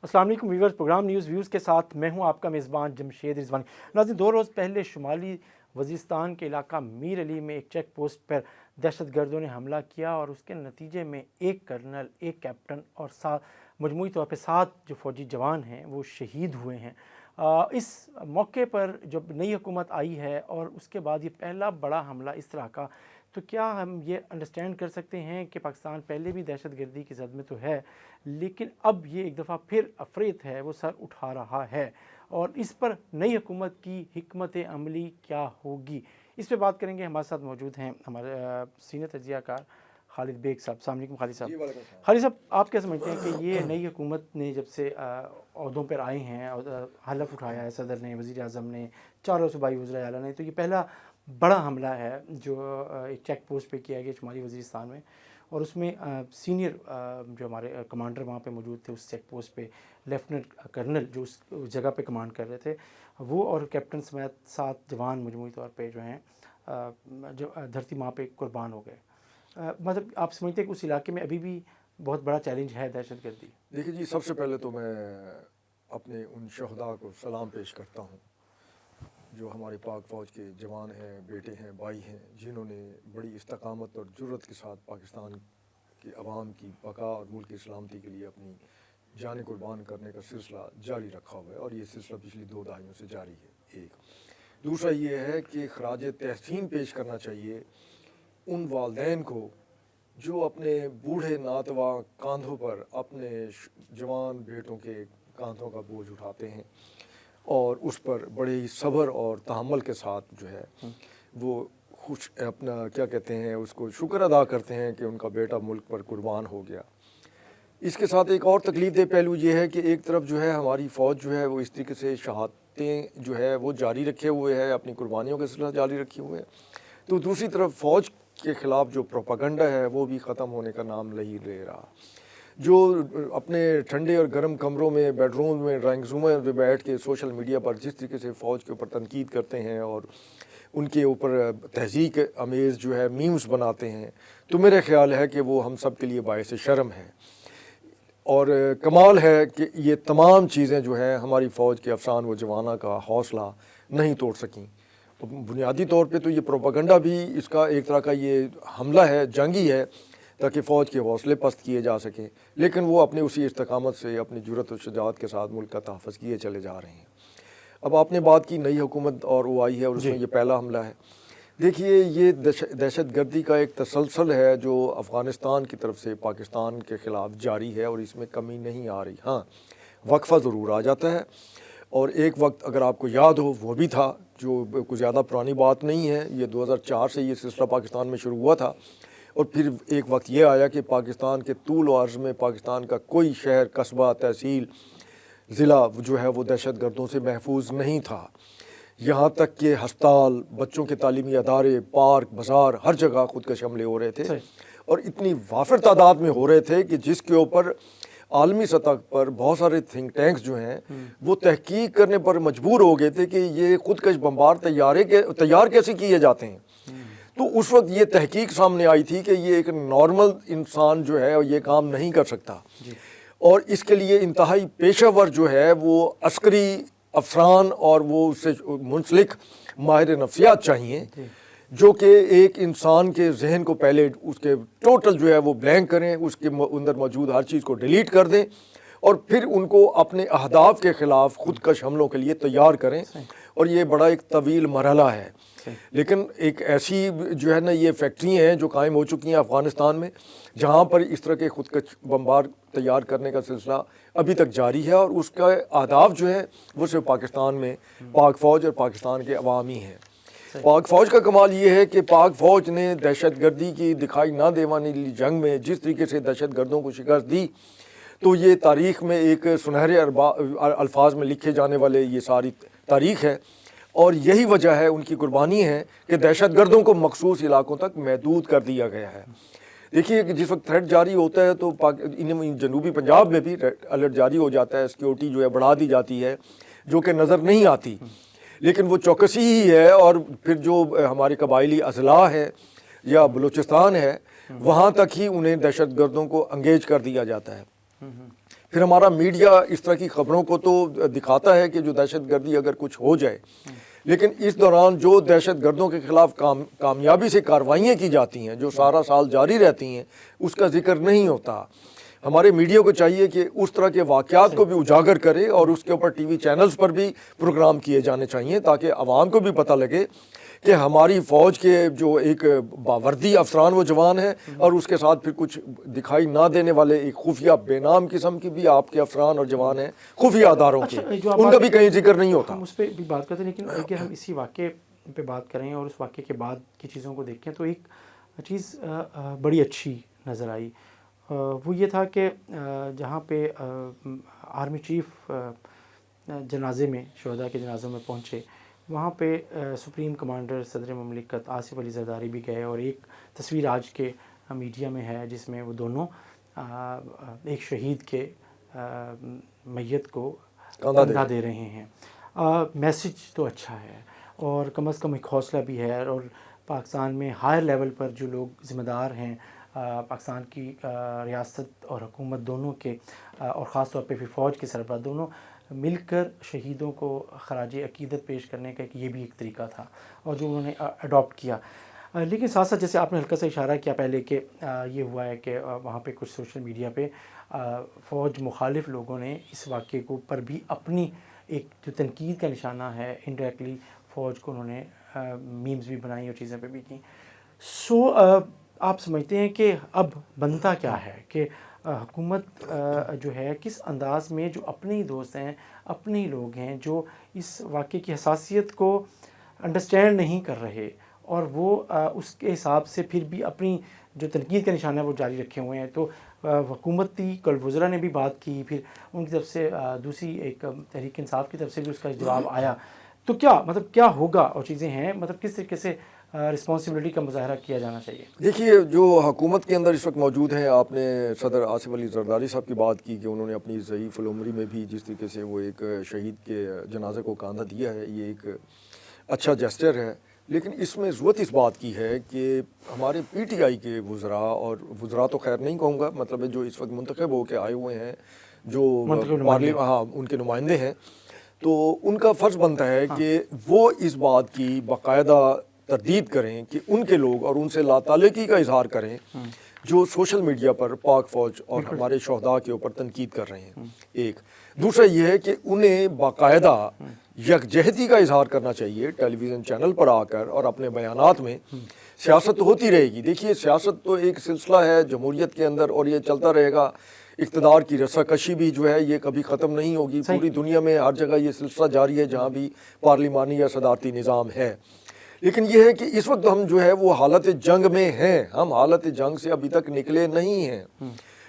السلام علیکم viewers, programme news views کے ساتھ میں ہوں آپ کا میزبان جمشید رضوانی۔ ناظرین، 2 روز پہلے شمالی وزیرستان کے علاقہ میر علی میں ایک چیک پوسٹ پر دہشت گردوں نے حملہ کیا اور اس کے نتیجے میں ایک کرنل، ایک کیپٹن اور مجموعی طور پہ 7 جو فوجی جوان ہیں وہ شہید ہوئے ہیں۔ اس موقع پر جب نئی حکومت آئی ہے اور اس کے بعد یہ پہلا بڑا حملہ اس طرح کا، تو کیا ہم یہ انڈرسٹینڈ کر سکتے ہیں کہ پاکستان پہلے بھی دہشت گردی کے صدمے تو ہے، لیکن اب یہ ایک دفعہ پھر افریت ہے وہ سر اٹھا رہا ہے، اور اس پر نئی حکومت کی حکمت عملی کیا ہوگی؟ اس پہ بات کریں گے۔ ہمارے ساتھ موجود ہیں ہمارے سینئر تجزیہ کار خالد بیگ صاحب۔ السلام علیکم خالد صاحب۔ خالد صاحب، آپ کیا سمجھتے ہیں کہ یہ نئی حکومت نے جب سے عہدوں پر آئے ہیں اور حلف اٹھایا ہے صدر نے، وزیر اعظم نے، چاروں صوبائی وزراء اعلیٰ نے، تو یہ پہلا بڑا حملہ ہے جو ایک چیک پوسٹ پہ کیا گیا شمالی وزیرستان میں، اور اس میں سینئر جو ہمارے کمانڈر وہاں پہ موجود تھے اس چیک پوسٹ پہ، لیفٹننٹ کرنل جو اس جگہ پہ کمانڈ کر رہے تھے، وہ اور کیپٹن سمیت 7 جوان مجموعی طور پہ جو ہیں جو دھرتی ماں پہ قربان ہو گئے۔ مطلب آپ سمجھتے ہیں کہ اس علاقے میں ابھی بھی بہت بڑا چیلنج ہے دہشت گردی؟ دیکھیے جی، سب سے پہلے تو میں اپنے ان شہداء کو سلام پیش کرتا ہوں جو ہمارے پاک فوج کے جوان ہیں، بیٹے ہیں، بھائی ہیں، جنہوں نے بڑی استقامت اور جرأت کے ساتھ پاکستان کی عوام کی بقا اور ملک کی سلامتی کے لیے اپنی جانیں قربان کرنے کا سلسلہ جاری رکھا ہوا ہے، اور یہ سلسلہ پچھلی 2 دہائیوں سے جاری ہے۔ ایک دوسرا یہ ہے کہ خراج تحسین پیش کرنا چاہیے ان والدین کو جو اپنے بوڑھے ناتواں کاندھوں پر اپنے جوان بیٹوں کے کاندھوں کا بوجھ اٹھاتے ہیں، اور اس پر بڑے ہی صبر اور تحمل کے ساتھ جو ہے وہ اپنا کیا کہتے ہیں اس کو شکر ادا کرتے ہیں کہ ان کا بیٹا ملک پر قربان ہو گیا۔ اس کے ساتھ ایک اور تکلیف دہ پہلو یہ ہے کہ ایک طرف جو ہے ہماری فوج جو ہے وہ اس طریقے سے شہادتیں جو ہے وہ جاری رکھے ہوئے ہے، اپنی قربانیوں کا سلسلہ جاری رکھے ہوئے ہیں، تو دوسری طرف فوج کے خلاف جو پروپیگنڈا ہے وہ بھی ختم ہونے کا نام نہیں لے رہا۔ جو اپنے ٹھنڈے اور گرم کمروں میں، بیڈ روم میں، ڈرائنگ روموں میں بیٹھ کے سوشل میڈیا پر جس طریقے سے فوج کے اوپر تنقید کرتے ہیں اور ان کے اوپر تہذیب آمیز جو ہے میمز بناتے ہیں، تو میرے خیال ہے کہ وہ ہم سب کے لیے باعث شرم ہے، اور کمال ہے کہ یہ تمام چیزیں جو ہیں ہماری فوج کے افسان و جوانہ کا حوصلہ نہیں توڑ سکیں۔ بنیادی طور پہ تو یہ پروپیگنڈا بھی اس کا ایک طرح کا یہ حملہ ہے، جنگی ہے، تاکہ فوج کے حوصلے پست کیے جا سکیں، لیکن وہ اپنے اسی استقامت سے اپنی جرأت و شجاعت کے ساتھ ملک کا تحفظ کیے چلے جا رہے ہیں۔ اب آپ نے بات کی نئی حکومت اور وہ آئی ہے اور اس میں یہ پہلا حملہ ہے۔ دیکھیے یہ دہشت گردی کا ایک تسلسل ہے جو افغانستان کی طرف سے پاکستان کے خلاف جاری ہے، اور اس میں کمی نہیں آ رہی۔ ہاں، وقفہ ضرور آ جاتا ہے، اور ایک وقت اگر آپ کو یاد ہو وہ بھی تھا جو کوئی زیادہ پرانی بات نہیں ہے، یہ 2004 سے یہ سلسلہ پاکستان میں شروع ہوا تھا، اور پھر ایک وقت یہ آیا کہ پاکستان کے طول و عرض میں پاکستان کا کوئی شہر، قصبہ، تحصیل، ضلع جو ہے وہ دہشت گردوں سے محفوظ نہیں تھا، یہاں تک کہ ہسپتال، بچوں کے تعلیمی ادارے، پارک، بازار، ہر جگہ خودکش حملے ہو رہے تھے، اور اتنی وافر تعداد میں ہو رہے تھے کہ جس کے اوپر عالمی سطح پر بہت سارے تھنک ٹینکس جو ہیں وہ تحقیق کرنے پر مجبور ہو گئے تھے کہ یہ خودکش بمبار تیار کیسے کیے جاتے ہیں۔ تو اس وقت یہ تحقیق سامنے آئی تھی کہ یہ ایک نارمل انسان جو ہے یہ کام نہیں کر سکتا، اور اس کے لیے انتہائی پیشہ ور جو ہے وہ عسکری افسران اور وہ اس سے منسلک ماہر نفسیات چاہیے، جو کہ ایک انسان کے ذہن کو پہلے اس کے ٹوٹل جو ہے وہ بلینک کریں، اس کے اندر موجود ہر چیز کو ڈیلیٹ کر دیں، اور پھر ان کو اپنے اہداف کے خلاف خودکش حملوں کے لیے تیار کریں، اور یہ بڑا ایک طویل مرحلہ ہے۔ لیکن ایک ایسی جو ہے نا یہ فیکٹری ہیں جو قائم ہو چکی ہیں افغانستان میں، جہاں پر اس طرح کے خودکش بمبار تیار کرنے کا سلسلہ ابھی تک جاری ہے، اور اس کا اہداف جو ہے وہ صرف پاکستان میں پاک فوج اور پاکستان کے عوامی ہیں۔ پاک فوج کا کمال یہ ہے کہ پاک فوج نے دہشت گردی کی دکھائی نہ دینے والی جنگ میں جس طریقے سے دہشت گردوں کو شکست دی، تو یہ تاریخ میں ایک سنہرے الفاظ میں لکھے جانے والے یہ ساری تاریخ ہے، اور یہی وجہ ہے ان کی قربانی ہے کہ دہشت گردوں کو مخصوص علاقوں تک محدود کر دیا گیا ہے۔ دیکھیے کہ جس وقت تھریٹ جاری ہوتا ہے تو جنوبی پنجاب میں بھی الرٹ جاری ہو جاتا ہے، سیکیورٹی جو ہے بڑھا دی جاتی ہے، جو کہ نظر نہیں آتی، لیکن وہ چوکسی ہی ہے، اور پھر جو ہمارے قبائلی اضلاع ہے یا بلوچستان ہے وہاں تک ہی انہیں دہشت گردوں کو انگیج کر دیا جاتا ہے۔ پھر ہمارا میڈیا اس طرح کی خبروں کو تو دکھاتا ہے کہ جو دہشت گردی اگر کچھ ہو جائے، لیکن اس دوران جو دہشت گردوں کے خلاف کامیابی سے کارروائیاں کی جاتی ہیں جو سارا سال جاری رہتی ہیں، اس کا ذکر نہیں ہوتا۔ ہمارے میڈیا کو چاہیے کہ اس طرح کے واقعات کو بھی اجاگر کرے اور اس کے اوپر ٹی وی چینلز پر بھی پروگرام کیے جانے چاہیے تاکہ عوام کو بھی پتہ لگے کہ ہماری فوج کے جو ایک باوردی افسران وہ جوان ہیں، اور اس کے ساتھ پھر کچھ دکھائی نہ دینے والے ایک خفیہ بے نام قسم کی بھی آپ کے افسران اور جوان ہیں خفیہ اداروں کے، ان کا بھی کہیں ذکر نہیں ہوتا۔ ہم اس پہ بھی بات کرتے ہیں، لیکن اگر ہم اسی واقعے پہ بات کریں اور اس واقعے کے بعد کی چیزوں کو دیکھیں تو ایک چیز بڑی اچھی نظر آئی، وہ یہ تھا کہ جہاں پہ آرمی چیف جنازے میں، شہداء کے جنازوں میں پہنچے، وہاں پہ سپریم کمانڈر صدر مملکت آصف علی زرداری بھی گئے، اور ایک تصویر آج کے میڈیا میں ہے جس میں وہ دونوں ایک شہید کے میت کو کندھا دے رہے ہیں۔ میسج تو اچھا ہے اور کم از کم ایک حوصلہ بھی ہے، اور پاکستان میں ہائر لیول پر جو لوگ ذمہ دار ہیں پاکستان کی ریاست اور حکومت دونوں کے، اور خاص طور پہ پھر فوج کے سربراہ دونوں مل کر شہیدوں کو خراج عقیدت پیش کرنے کا یہ بھی ایک طریقہ تھا، اور جو انہوں نے اڈاپٹ کیا۔ لیکن ساتھ ساتھ جیسے آپ نے ہلکا سا اشارہ کیا پہلے کہ یہ ہوا ہے کہ وہاں پہ کچھ سوشل میڈیا پہ فوج مخالف لوگوں نے اس واقعے کو پر بھی اپنی ایک جو تنقید کا نشانہ ہے انڈائریکٹلی فوج کو انہوں نے میمز بھی بنائی اور چیزیں پہ بھی کی۔ سو آپ سمجھتے ہیں کہ اب بنتا کیا ہے کہ حکومت جو ہے کس انداز میں جو اپنے ہی دوست ہیں، اپنے ہی لوگ ہیں جو اس واقعے کی حساسیت کو انڈرسٹینڈ نہیں کر رہے، اور وہ اس کے حساب سے پھر بھی اپنی جو تنقید کا نشانہ ہے وہ جاری رکھے ہوئے ہیں۔ تو حکومتی کل وزراء نے بھی بات کی، پھر ان کی طرف سے دوسری ایک تحریک انصاف کی طرف سے بھی اس کا جواب آیا، تو کیا ہوگا اور چیزیں ہیں، کس طریقے سے رسپانسبلٹی کا مظاہرہ کیا جانا چاہیے؟ دیکھیے، جو حکومت کے اندر اس وقت موجود ہیں، آپ نے صدر آصف علی زرداری صاحب کی بات کی کہ انہوں نے اپنی ضعیف العمری میں بھی جس طریقے سے وہ ایک شہید کے جنازے کو کاندھا دیا ہے، یہ ایک اچھا جیسچر ہے، لیکن اس میں ضرورت اس بات کی ہے کہ ہمارے پی ٹی آئی کے وزراء، اور وزراء تو خیر نہیں کہوں گا، مطلب جو اس وقت منتخب ہو کے آئے ہوئے ہیں، جو ان کے نمائندے ہیں، تو ان کا فرض بنتا ہے کہ وہ اس بات کی باقاعدہ تردید کریں کہ ان کے لوگ اور ان سے لا تعلقی کا اظہار کریں جو سوشل میڈیا پر پاک فوج اور ہمارے شہداء کے اوپر تنقید کر رہے ہیں۔ ایک دوسرا یہ ہے کہ انہیں باقاعدہ یکجہتی کا اظہار کرنا چاہیے ٹیلی ویژن چینل پر آ کر، اور اپنے بیانات میں سیاست تو ہوتی رہے گی۔ دیکھیے، سیاست تو ایک سلسلہ ہے جمہوریت کے اندر، اور یہ چلتا رہے گا۔ اقتدار کی رساکشی بھی جو ہے یہ کبھی ختم نہیں ہوگی، پوری دنیا میں ہر جگہ یہ سلسلہ جاری ہے جہاں بھی پارلیمانی یا صدارتی نظام ہے۔ لیکن یہ ہے کہ اس وقت ہم جو ہے وہ حالت جنگ میں ہیں، ہم حالت جنگ سے ابھی تک نکلے نہیں ہیں،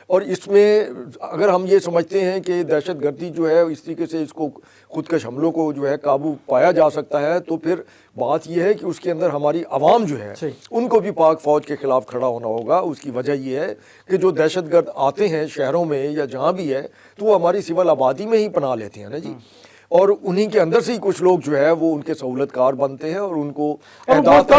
اور اس میں اگر ہم یہ سمجھتے ہیں کہ دہشت گردی جو ہے اس طریقے سے اس کو خودکش حملوں کو جو ہے قابو پایا جا سکتا ہے، تو پھر بات یہ ہے کہ اس کے اندر ہماری عوام جو ہے ان کو بھی پاک فوج کے خلاف کھڑا ہونا ہوگا۔ اس کی وجہ یہ ہے کہ جو دہشت گرد آتے ہیں شہروں میں یا جہاں بھی ہے، تو وہ ہماری سول آبادی میں ہی پناہ لیتے ہیں نا جی، اور انہی کے اندر سے ہی کچھ لوگ جو ہے وہ ان کے سہولت کار بنتے ہیں، اور ان کو بہت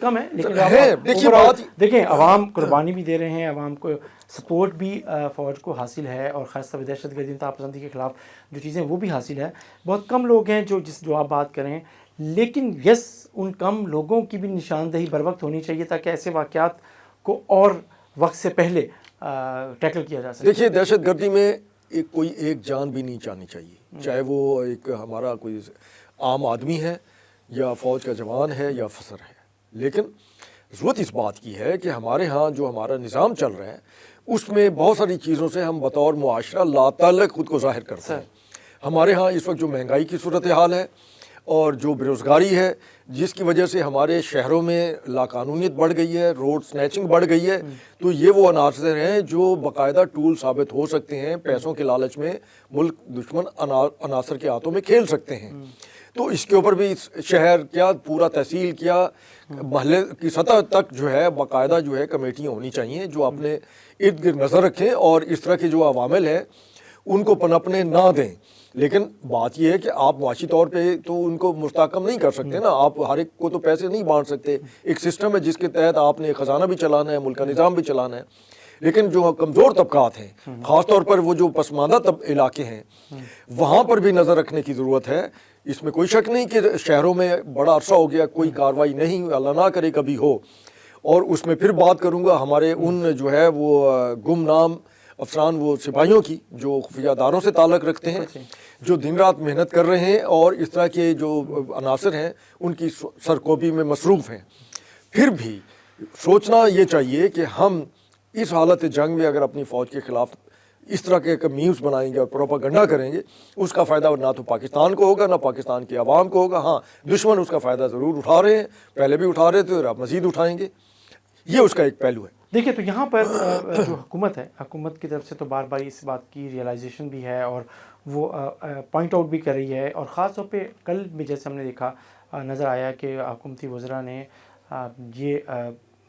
کم ہے، لیکن دیکھیں عوام قربانی بھی دے رہے ہیں، عوام کو سپورٹ بھی فوج کو حاصل ہے، اور خاص طور پہ دہشت گردی انتہاپسندی کے خلاف جو چیزیں وہ بھی حاصل ہے۔ بہت کم لوگ ہیں جو آپ بات کریں، لیکن یس ان کم لوگوں کی بھی نشاندہی بر وقت ہونی چاہیے تاکہ ایسے واقعات کو اور وقت سے پہلے ٹیکل کیا جا سکے۔ دیکھیے، دہشت گردی میں کوئی ایک جان بھی نہیں جانی چاہیے، چاہے وہ ایک ہمارا کوئی عام آدمی ہے یا فوج کا جوان ہے یا افسر ہے، لیکن ضرورت اس بات کی ہے کہ ہمارے ہاں جو ہمارا نظام چل رہا ہے اس میں بہت ساری چیزوں سے ہم بطور معاشرہ لا تعلق خود کو ظاہر کرتے ہیں۔ ہمارے ہاں اس وقت جو مہنگائی کی صورتحال ہے اور جو بیروزگاری ہے، جس کی وجہ سے ہمارے شہروں میں لاقانونیت بڑھ گئی ہے، روڈ سنیچنگ بڑھ گئی ہے، تو یہ وہ عناصر ہیں جو باقاعدہ ٹول ثابت ہو سکتے ہیں، پیسوں کے لالچ میں ملک دشمن عناصر کے ہاتھوں میں کھیل سکتے ہیں۔ تو اس کے اوپر بھی شہر کیا پورا تحصیل کیا محلے کی سطح تک جو ہے باقاعدہ جو ہے کمیٹیاں ہونی چاہیے جو اپنے ارد گرد نظر رکھیں اور اس طرح کے جو عوامل ہیں ان کو پنپنے نہ دیں۔ لیکن بات یہ ہے کہ آپ معاشی طور پہ تو ان کو مستحکم نہیں کر سکتے نا، آپ ہر ایک کو تو پیسے نہیں بانٹ سکتے، ایک سسٹم ہے جس کے تحت آپ نے خزانہ بھی چلانا ہے، ملک کا نظام بھی چلانا ہے۔ لیکن جو کمزور طبقات ہیں خاص طور پر وہ جو پسماندہ علاقے ہیں وہاں پر بھی نظر رکھنے کی ضرورت ہے۔ اس میں کوئی شک نہیں کہ شہروں میں بڑا عرصہ ہو گیا کوئی کارروائی نہیں، اللہ نہ کرے کبھی ہو، اور اس میں پھر بات کروں گا ہمارے ان جو ہے وہ گمنام افسران، وہ سپاہیوں کی جو خفیہ اداروں سے تعلق رکھتے ہیں، جو دن رات محنت کر رہے ہیں اور اس طرح کے جو عناصر ہیں ان کی سرکوبی میں مصروف ہیں۔ پھر بھی سوچنا یہ چاہیے کہ ہم اس حالت جنگ میں اگر اپنی فوج کے خلاف اس طرح کے میوز بنائیں گے اور پروپاگنڈا کریں گے، اس کا فائدہ نہ تو پاکستان کو ہوگا نہ پاکستان کی عوام کو ہوگا۔ ہاں، دشمن اس کا فائدہ ضرور اٹھا رہے ہیں، پہلے بھی اٹھا رہے تھے اور اب مزید اٹھائیں گے، یہ اس کا ایک پہلو ہے۔ دیکھیے تو یہاں پر جو حکومت ہے، حکومت کی طرف سے تو بار بار اس بات کی ریئلائزیشن بھی ہے اور وہ پوائنٹ آؤٹ بھی کر رہی ہے، اور خاص طور پہ کل بھی جیسے ہم نے دیکھا نظر آیا کہ حکومتی وزراء نے یہ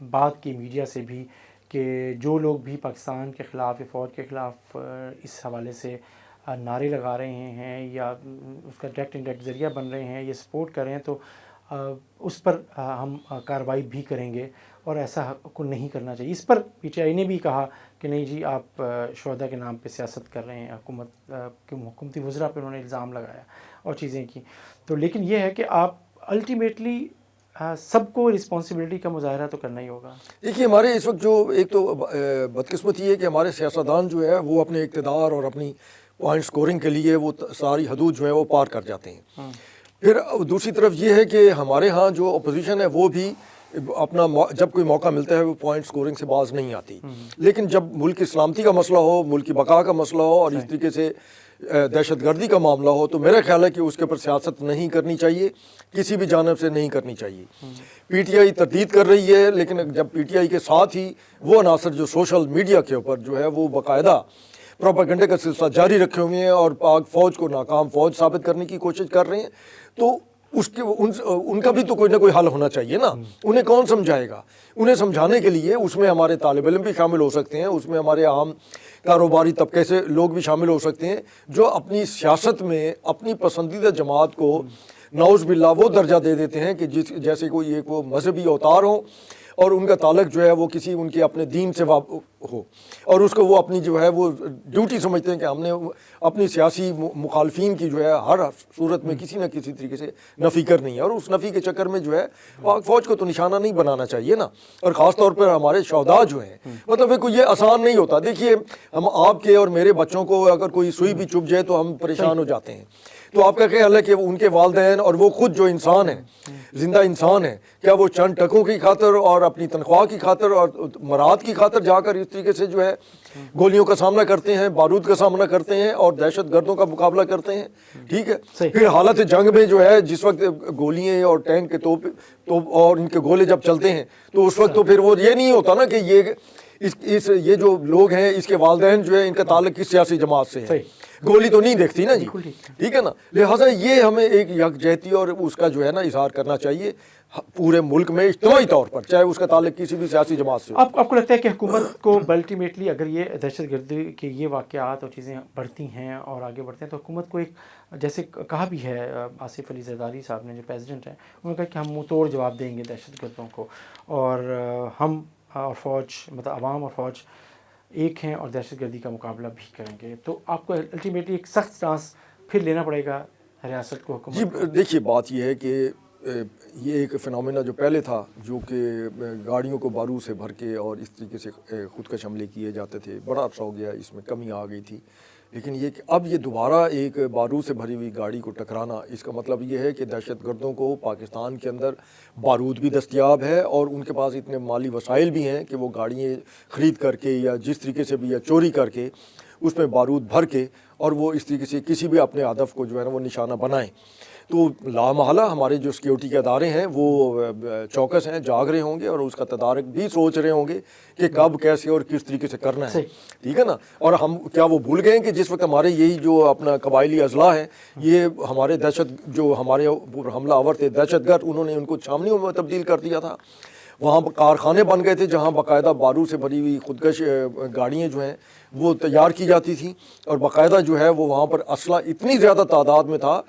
بات کی میڈیا سے بھی کہ جو لوگ بھی پاکستان کے خلاف یا فوج کے خلاف اس حوالے سے نعرے لگا رہے ہیں یا اس کا ڈائریکٹ انڈائریکٹ ذریعہ بن رہے ہیں یا سپورٹ کر رہے ہیں تو اس پر ہم کارروائی بھی کریں گے اور ایسا کو نہیں کرنا چاہیے۔ اس پر پی ٹی آئی نے بھی کہا کہ نہیں جی آپ شہداء کے نام پہ سیاست کر رہے ہیں، حکومتی وزراء پہ انہوں نے الزام لگایا اور چیزیں کی۔ تو لیکن یہ ہے کہ آپ الٹیمیٹلی سب کو رسپانسبلٹی کا مظاہرہ تو کرنا ہی ہوگا۔ دیکھیے ہمارے اس وقت جو ایک تو بدقسمتی ہے کہ ہمارے سیاستدان جو ہے وہ اپنے اقتدار اور اپنی پوائنٹ سکورنگ کے لیے وہ ساری حدود جو ہے وہ پار کر جاتے ہیں۔ پھر دوسری طرف یہ ہے کہ ہمارے ہاں جو اپوزیشن ہے وہ بھی اپنا جب کوئی موقع ملتا ہے وہ پوائنٹ سکورنگ سے باز نہیں آتی، لیکن جب ملک کی سلامتی کا مسئلہ ہو، ملک کی بقا کا مسئلہ ہو اور اس طریقے سے دہشت گردی کا معاملہ ہو تو میرا خیال ہے کہ اس کے اوپر سیاست نہیں کرنی چاہیے، کسی بھی جانب سے نہیں کرنی چاہیے۔ پی ٹی آئی تردید کر رہی ہے، لیکن جب پی ٹی آئی کے ساتھ ہی وہ عناصر جو سوشل میڈیا کے اوپر جو ہے وہ باقاعدہ پروپیگنڈے کا سلسلہ جاری رکھے ہوئے ہیں اور پاک فوج کو ناکام فوج ثابت کرنے کی کوشش کر رہے ہیں، تو ان کا بھی تو کوئی نہ کوئی حل ہونا چاہیے نا۔ انہیں کون سمجھائے گا؟ انہیں سمجھانے کے لیے اس میں ہمارے طالب علم بھی شامل ہو سکتے ہیں، اس میں ہمارے عام کاروباری طبقے سے لوگ بھی شامل ہو سکتے ہیں جو اپنی سیاست میں اپنی پسندیدہ جماعت کو نعوذ باللہ وہ درجہ دے دیتے ہیں کہ جیسے کوئی ایک وہ مذہبی اوتار ہو اور ان کا تعلق جو ہے وہ کسی ان کے اپنے دین سے ہو، اور اس کو وہ اپنی جو ہے وہ ڈیوٹی سمجھتے ہیں کہ ہم نے اپنی سیاسی مخالفین کی جو ہے ہر صورت میں کسی نہ کسی طریقے سے نفی کرنی ہے، اور اس نفی کے چکر میں جو ہے پاک فوج کو تو نشانہ نہیں بنانا چاہیے نا۔ اور خاص طور پر ہمارے شہداء جو ہیں، مطلب کوئی یہ آسان نہیں ہوتا۔ دیکھیے ہم آپ کے اور میرے بچوں کو اگر کوئی سوئی بھی چبھ جائے تو ہم پریشان ہو جاتے ہیں، تو آپ کا خیال ہے کہ ان کے والدین اور وہ خود جو انسان ہیں، زندہ انسان ہیں، کیا وہ چند ٹکوں کی خاطر اور اپنی تنخواہ کی خاطر اور مراد کی خاطر جا کر اس طریقے سے جو ہے گولیوں کا سامنا کرتے ہیں، بارود کا سامنا کرتے ہیں اور دہشت گردوں کا مقابلہ کرتے ہیں؟ ٹھیک ہے، پھر حالت جنگ میں جو ہے جس وقت گولیاں اور ٹینک کے توپ اور ان کے گولے جب چلتے ہیں تو اس وقت تو پھر وہ یہ نہیں ہوتا نا کہ یہ جو لوگ ہیں اس کے والدین جو ہے ان کا تعلق کس سیاسی جماعت سے ہے، گولی تو نہیں دیکھتی نا جی، ٹھیک ہے نا۔ لہٰذا یہ ہمیں ایک یکجہتی اور اس کا جو ہے نا اظہار کرنا چاہیے پورے ملک میں اجتماعی طور پر، چاہے اس کا تعلق کسی بھی سیاسی جماعت سے ہو۔ آپ کو لگتا ہے کہ حکومت کو الٹیمیٹلی اگر یہ دہشت گردی کے یہ واقعات اور چیزیں بڑھتی ہیں اور آگے بڑھتے ہیں تو حکومت کو ایک جیسے کہا بھی ہے آصف علی زرداری صاحب نے جو پریزیڈنٹ ہیں، انہوں نے کہا کہ ہم منہ توڑ جواب دیں گے دہشت گردوں کو، اور ہم اور فوج مطلب عوام اور فوج ایک ہیں اور دہشت گردی کا مقابلہ بھی کریں گے۔ تو آپ کو الٹیمیٹلی ایک سخت سٹانس پھر لینا پڑے گا ریاست کو، حکومت جی دیکھیے بات یہ ہے کہ یہ ایک فنومینا جو پہلے تھا جو کہ گاڑیوں کو بارود سے بھر کے اور اس طریقے سے خودکش حملے کیے جاتے تھے، بڑا عرصہ ہو گیا اس میں کمی آ گئی تھی، لیکن یہ کہ اب یہ دوبارہ ایک بارود سے بھری ہوئی گاڑی کو ٹکرانا، اس کا مطلب یہ ہے کہ دہشت گردوں کو پاکستان کے اندر بارود بھی دستیاب ہے اور ان کے پاس اتنے مالی وسائل بھی ہیں کہ وہ گاڑیاں خرید کر کے یا جس طریقے سے بھی یا چوری کر کے اس میں بارود بھر کے اور وہ اس طریقے سے کسی بھی اپنے ہدف کو جو ہے نا وہ نشانہ بنائیں۔ تو لامحالہ ہمارے جو سیکیورٹی کے ادارے ہیں وہ چوکس ہیں، جاگ رہے ہوں گے اور اس کا تدارک بھی سوچ رہے ہوں گے کہ کب کیسے اور کس طریقے سے کرنا ہے، ٹھیک ہے نا۔ اور ہم کیا وہ بھول گئے ہیں کہ جس وقت ہمارے یہی جو اپنا قبائلی اضلاع ہیں، یہ ہمارے جو ہمارے حملہ آور تھے دہشت گرد، انہوں نے ان کو چھاونیوں میں تبدیل کر دیا تھا، وہاں کارخانے بن گئے تھے جہاں باقاعدہ بارود سے بھری ہوئی خودکش گاڑیاں جو ہیں وہ تیار کی جاتی تھیں، اور باقاعدہ جو ہے وہ وہاں پر اسلحہ اتنی زیادہ تعداد میں تھا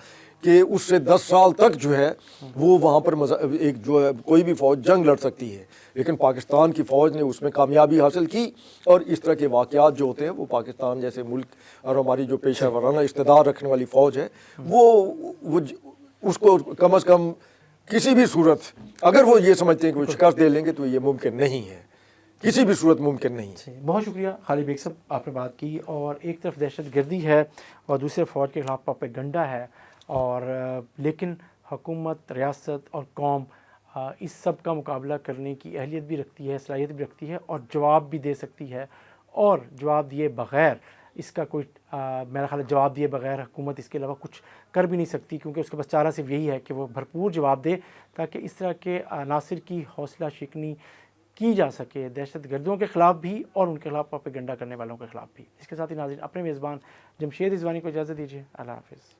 کہ اس سے 10 سال تک جو ہے وہ وہاں پر ایک جو ہے کوئی بھی فوج جنگ لڑ سکتی ہے، لیکن پاکستان کی فوج نے اس میں کامیابی حاصل کی، اور اس طرح کے واقعات جو ہوتے ہیں وہ پاکستان جیسے ملک اور ہماری جو پیشہ ورانہ اقتدار رکھنے والی فوج ہے وہ اس کو کم از کم کسی بھی صورت اگر وہ یہ سمجھتے ہیں کہ وہ شکست دے لیں گے تو یہ ممکن نہیں ہے، کسی بھی صورت ممکن نہیں۔ بہت شکریہ خالد بیگ صاحب، آپ نے بات کی، اور ایک طرف دہشت گردی ہے اور دوسرے فوج کے خلاف پروپیگنڈا ہے، اور لیکن حکومت، ریاست اور قوم اس سب کا مقابلہ کرنے کی اہلیت بھی رکھتی ہے، صلاحیت بھی رکھتی ہے، اور جواب بھی دے سکتی ہے، اور جواب دیے بغیر اس کا کوئی میرا خیال ہے جواب دیے بغیر حکومت اس کے علاوہ کچھ کر بھی نہیں سکتی، کیونکہ اس کے پاس چارہ صرف یہی ہے کہ وہ بھرپور جواب دے تاکہ اس طرح کے عناصر کی حوصلہ شکنی کی جا سکے، دہشت گردوں کے خلاف بھی اور ان کے خلاف پروپیگنڈا کرنے والوں کے خلاف بھی۔ اس کے ساتھ ہی ناظرین، اپنے میزبان جمشید رضوانی کو اجازت دیجیے، اللہ حافظ۔